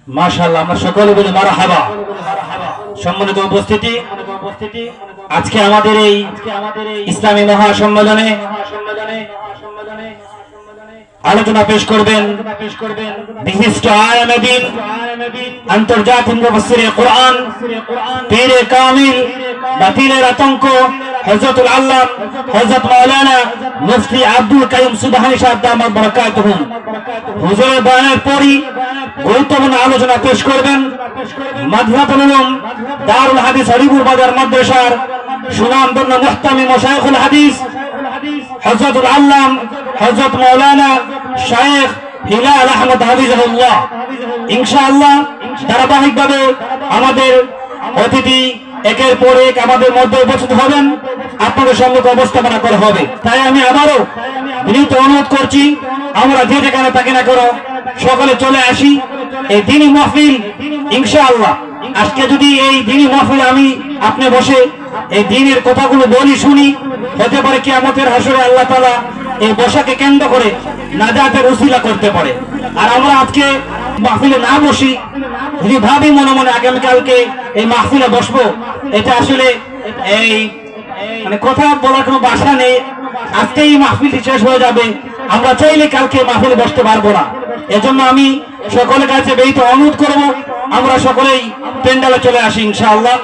মাশাআল্লাহ, আমরা সকলে বলি মারহাবা। সম্মানিত উপস্থিতি, আজকে আমাদের এই ইসলামী মহাসম্মেলনে আলোচনা পেশ করবেন বিশিষ্ট আলেমে দ্বীন, আন্তর্জাতিক মুফাসসিরে কোরআন, পীরে কামিল, বাতিলের আতঙ্ক, হযরতুল আল্লামা হযরত মাওলানা মুফতি আব্দুল কাইয়ুম সুবহানী সাহেব দামাত বারাকাতুহুম। হুজুরের বয়ানের পরই গুরুত্বপূর্ণ আলোচনা পেশ করবেন মাদ্রাসাতুল উলুম দারুল হাদিস হরিপুর বাজার মাদ্রাসার সুনামধন্য মুহতামি মাশায়েখুল হাদিস হযরতুল আল্লামা হযরত মাওলানা শায়েখ হিলাল আহমদ হাফিজাহুল্লাহ। ইনশাআল্লাহ ধারাবাহিকভাবে আমাদের অতিথি একের পর এক আমাদের মধ্যে উপস্থিত হবেন, আপনাদের সম্মুখে উপস্থাপনা করা হবে। তাই আমি আবারও বিনীত অনুরোধ করছি, আমরা যে যেখানে থাকি না করো সকলে চলে আসি এই দ্বীনি মাহফিল। ইনশাআল্লাহ আজকে যদি এই দ্বীনি মাহফিলে আমি আপনি বসে এই দ্বীনের কথাগুলো বলি শুনি, হতে পারে কিয়ামতের হাসরে আল্লাহ তাআলা এই বসাকে কেন্দ্র করে নাজাতের উসিলা করতে পারে। আর আমরা আজকে মাহফিলে না বসি, যদি ভাবি মনে মনে আগামীকালকে এই মাহফিলে বসবো, এটা আসলে এই মানে কথা বলার কোনো ভাষা নেই। আজকে এই মাহফিলটি শেষ হয়ে যাবে, আমরা চাইলে কালকে মাহফিলে বসতে পারবো না। এজন্য আমি সকলের কাছে বিনীত অনুরোধ করবো, আমরা সকলেই প্যান্ডেলে চলে আসি ইনশাআল্লাহ।